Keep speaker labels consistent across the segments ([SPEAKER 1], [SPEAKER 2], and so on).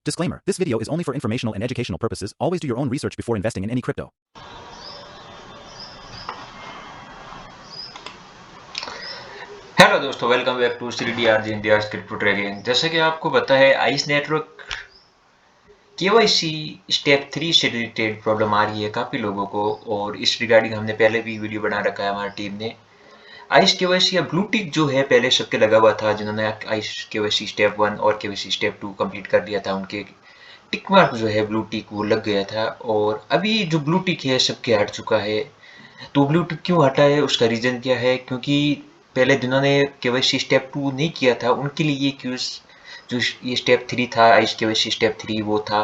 [SPEAKER 1] Disclaimer: This video is only for informational and educational purposes. Always do your own research before investing in any crypto.
[SPEAKER 2] Hello दोस्तों, welcome back to CDRG India crypto trading. जैसे कि आपको पता है, ice network KYC step 3 से related problem आ रही है काफ़ी लोगों को, और इस रिगार्डिंग हमने पहले भी वीडियो बना रखा है हमारी टीम ने। आइस KYC या ब्लू टिक जो है पहले सबके लगा हुआ था, जिन्होंने आइस KYC स्टेप 1 और KYC स्टेप 2 कंप्लीट कर दिया था, उनके टिक मार्क जो है ब्लू टिक वो लग गया था। और अभी जो ब्लू टिक है सबके हट चुका है। तो ब्लू टिक क्यों हटा है, उसका रीज़न क्या है? क्योंकि पहले जिन्होंने KYC स्टेप 2 नहीं किया था उनके लिए ये क्यूज जो ये स्टेप 3 था, आइस KYC स्टेप 3 वो था।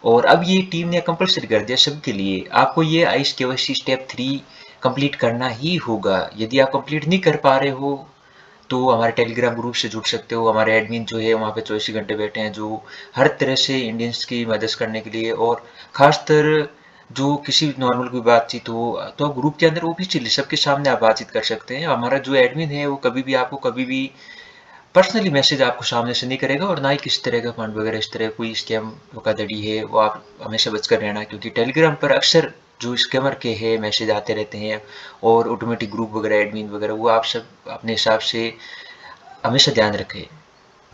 [SPEAKER 2] और अब ये टीम ने कंपलसरी कर दिया सबके लिए, आपको ये आइस KYC स्टेप 3 कंप्लीट करना ही होगा। यदि आप कंप्लीट नहीं कर पा रहे हो तो हमारे टेलीग्राम ग्रुप से जुड़ सकते हो। हमारे एडमिन जो है वहाँ पे 24 घंटे बैठे हैं, जो हर तरह से इंडियंस की मदद करने के लिए, और खासतर जो किसी नॉर्मल कोई बातचीत हो तो ग्रुप के अंदर ऑफिशियली सबके सामने आप बातचीत कर सकते हैं। हमारा जो एडमिन है वो कभी भी आपको कभी भी पर्सनली मैसेज आपको सामने से नहीं करेगा, और ना ही किसी तरह का फंड वगैरह इस तरह कोई स्कैम धोखाधड़ी है वो आप हमेशा बचकर रहना, क्योंकि टेलीग्राम पर अक्सर जो स्कैमर के हैं मैसेज आते रहते हैं, और ऑटोमेटिक ग्रुप वगैरह एडमिन वगैरह वो आप सब अपने हिसाब से हमेशा ध्यान रखें।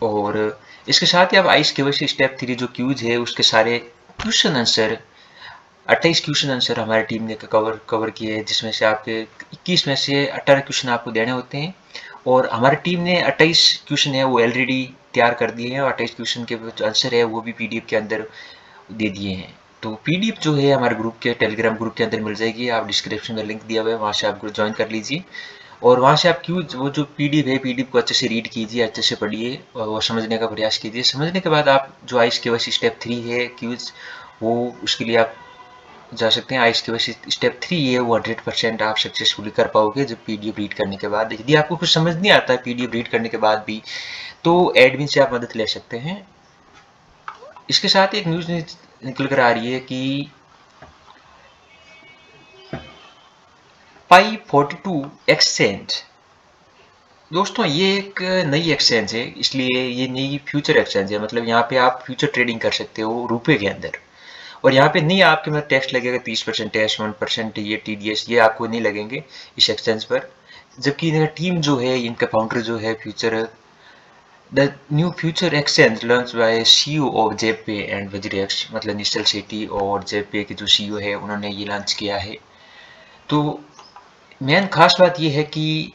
[SPEAKER 2] और इसके साथ ही आप आइस KYC स्टेप 3 जो क्यूज है उसके सारे क्वेश्चन आंसर 28 क्वेश्चन आंसर हमारी टीम ने कवर किए हैं, जिसमें से आपके 21 में से 18 क्वेश्चन आपको देने होते हैं। और हमारी टीम ने 28 क्वेश्चन है वो ऑलरेडी तैयार कर दिए हैं, और 28 क्वेश्चन के जो आंसर है वो भी PDF के अंदर दे दिए हैं। तो PDF जो है हमारे ग्रुप के टेलीग्राम ग्रुप के अंदर मिल जाएगी, आप डिस्क्रिप्शन में लिंक दिया हुआ है, वहाँ से आप ज्वाइन कर लीजिए। और वहाँ से आप क्यों वो जो PDF है PDF को अच्छे से रीड कीजिए, अच्छे से पढ़िए और वो समझने का प्रयास कीजिए। समझने के बाद आप जो आइस KYC स्टेप 3 है क्यूज, वो उसके लिए आप जा सकते हैं। आइस KYC स्टेप 3 है वो 100% आप सक्सेसफुली कर पाओगे जब PDF रीड करने के बाद। यदि आपको कुछ समझ नहीं आता है PDF रीड करने के बाद भी, तो एडमिन से आप मदद ले सकते हैं। इसके साथ एक न्यूज़ निकल कर आ रही है कि Pi42 एक्सचेंज, दोस्तों ये एक नई एक्सचेंज है, इसलिए ये नई फ्यूचर एक्सचेंज है। मतलब यहाँ पे आप फ्यूचर ट्रेडिंग कर सकते हो रुपए के अंदर, और यहाँ पे नहीं आपके में टैक्स लगेगा 30% टैक्स, 1% ये TDS ये आपको नहीं लगेंगे इस एक्सचेंज पर। जबकि टीम जो है, इनका फाउंडर जो है future, the new future exchange launch by CEO of जेपे एंड वज्रेक्स, मतलब निश्चल शेट्टी और जेपे के जो CEO है उन्होंने ये लॉन्च किया है। तो मेन खास बात ये है कि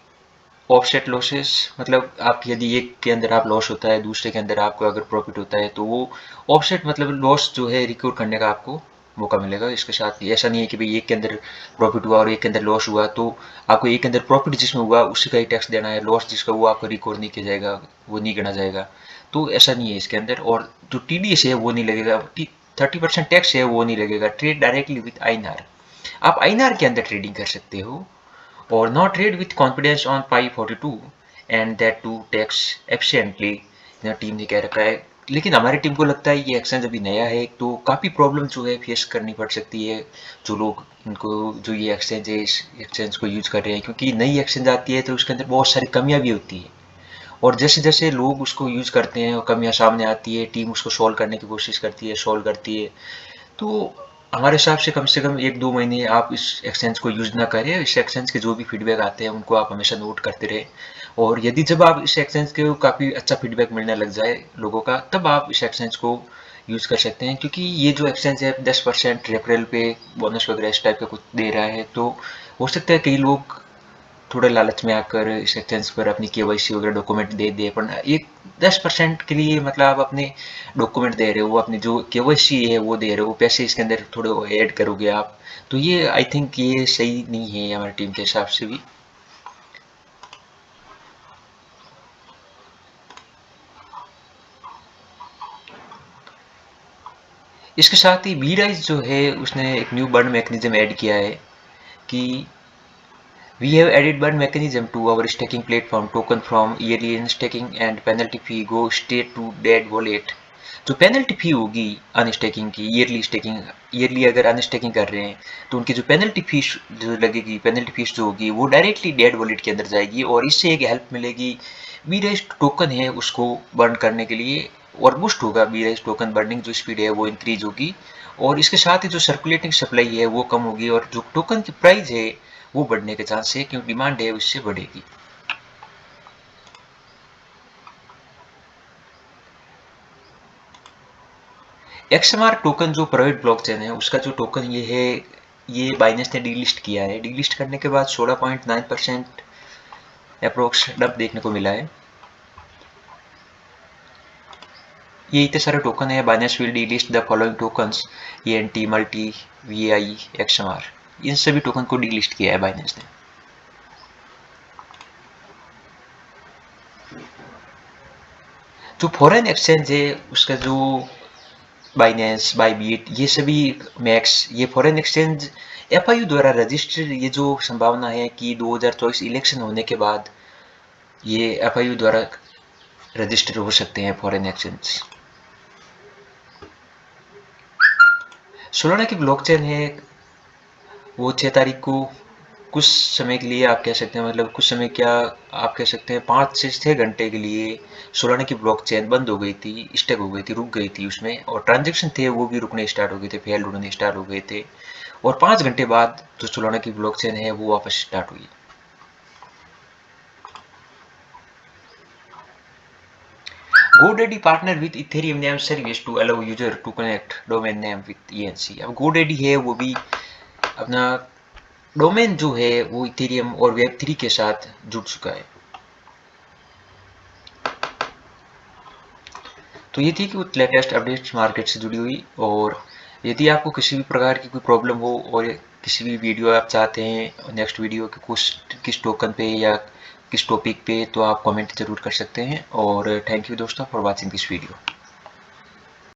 [SPEAKER 2] ऑफसेट लॉसेस, मतलब आप यदि एक के अंदर आप लॉस होता है दूसरे के अंदर आपको अगर प्रॉफिट होता है, तो वो ऑफसेट मतलब लॉस जो है रिकवर करने का आपको मौका मिलेगा। इसके साथ ऐसा नहीं है कि भाई एक के अंदर प्रॉफिट हुआ और एक के अंदर लॉस हुआ तो आपको एक के अंदर प्रॉफिट जिसमें हुआ उसी का ही टैक्स देना है, लॉस जिसका वो आपको रिकवर नहीं किया जाएगा, वो नहीं गिना जाएगा। तो ऐसा नहीं है इसके अंदर। और जो TDS है वो नहीं लगेगा, 30% टैक्स है वो नहीं लगेगा। ट्रेड डायरेक्टली विथ INR, आप INR के अंदर ट्रेडिंग कर सकते हो, or not trade with confidence on Pi42 and that too tax efficiently, team ने कह रखा है। लेकिन हमारी टीम को लगता है ये एक्सचेंज अभी नया है, तो काफ़ी प्रॉब्लम जो है फेस करनी पड़ सकती है जो लोग इनको जो ये एक्सचेंज है इस एक्सचेंज को यूज कर रहे हैं, क्योंकि नई एक्सचेंज आती है तो उसके अंदर बहुत सारी कमियां भी होती है, और जैसे जैसे लोग उसको यूज करते हैं और कमियां सामने आती है, टीम उसको सॉल्व करने की कोशिश करती है, सॉल्व करती है। तो हमारे हिसाब से कम 1-2 महीने आप इस एक्सचेंज को यूज ना करें। इस एक्सचेंज के जो भी फीडबैक आते हैं उनको आप हमेशा नोट करते रहे, और यदि जब आप इस एक्सचेंज के काफ़ी अच्छा फीडबैक मिलने लग जाए लोगों का, तब आप इस एक्सचेंज को यूज़ कर सकते हैं। क्योंकि ये जो एक्सचेंज है 10% रेफरल पे बोनस वगैरह इस टाइप का कुछ दे रहा है, तो हो सकता है कई लोग थोड़े लालच में आकर इस एक्सचेंज पर अपनी KYC वगैरह डॉक्यूमेंट दे दे। पर एक 10% के लिए मतलब आप अपने डॉक्यूमेंट दे रहे हो, अपनी जो KYC है वो दे रहे हो, पैसे इसके अंदर थोड़े ऐड करोगे आप, तो ये आई थिंक ये सही नहीं है हमारी टीम के हिसाब से भी। इसके साथ ही बीराइज जो है उसने एक न्यू बर्न मैकेनिज्म ऐड किया है कि we have added burn mechanism to our staking platform, token from yearly unstaking and penalty fee go straight to dead wallet। जो पेनल्टी फी होगी अनस्टेकिंग की, ईयरली अगर अनस्टेकिंग कर रहे हैं तो उनकी जो पेनल्टी फीस जो लगेगी, पेनल्टी फीस जो होगी वो डायरेक्टली डेड वॉलेट के अंदर जाएगी, और इससे एक हेल्प मिलेगी वीरेस्ट टोकन है उसको बर्न करने के लिए। और बूस्ट होगा, BRISE टोकन बर्निंग जो स्पीड है वो इंक्रीज होगी, और इसके साथ ही जो सर्कुलेटिंग सप्लाई है वो कम होगी, और जो टोकन की प्राइस है वो बढ़ने के चांस है, क्योंकि डिमांड है उससे बढ़ेगी। XMR टोकन जो प्राइवेट ब्लॉकचेन है उसका जो टोकन ये है, ये बाइनेंस ने डीलिस्ट किया है। डीलिस्ट करने के बाद 16.9% अप्रोक्स डब देखने को मिला है। ये इतने सारे टोकन है, Binance will delist the following tokens, ENT, multi, VI, XMR, इन सभी टोकन को डीलिस्ट किया है बाइनेंस ने। जो फॉरेन एक्सचेंज है उसका जो बाइनेंस, बाइबिट, ये सभी मैक्स, ये फॉरेन एक्सचेंज FIU द्वारा रजिस्टर्ड, ये जो संभावना है कि 2024 इलेक्शन होने के बाद ये FIU द्वारा रजिस्टर हो सकते हैं फॉरेन एक्सचेंज। सोलाना की ब्लॉकचेन है वो 6 तारीख को कुछ समय के लिए आप कह सकते हैं, मतलब कुछ समय क्या, आप कह सकते हैं 5 से 6 घंटे के लिए सोलाना की ब्लॉकचेन बंद हो गई थी, स्टक हो गई थी, रुक गई थी उसमें, और ट्रांजेक्शन थे वो भी रुकने स्टार्ट हो गए थे, फेल होने स्टार्ट हो गए थे, और 5 घंटे बाद जो सोलाना की ब्लॉकचेन है वो वापस स्टार्ट हुई। GoDaddy partner with Ethereum name service to allow user to connect domain name with ENC। अब GoDaddy है वो भी अपना डोमेन जो है वो इथेरियम और Web3 के साथ जुड़ चुका है। तो ये थी कुछ लेटेस्ट अपडेट्स मार्केट से जुड़ी हुई, और यदि आपको किसी भी प्रकार की कोई प्रॉब्लम हो और किसी भी वीडियो आप चाहते हैं नेक्स्ट वीडियो के कुछ किस टोकन पे या किस टॉपिक पे, तो आप कमेंट जरूर कर सकते हैं। और थैंक यू दोस्तों फॉर वाचिंग दिस वीडियो।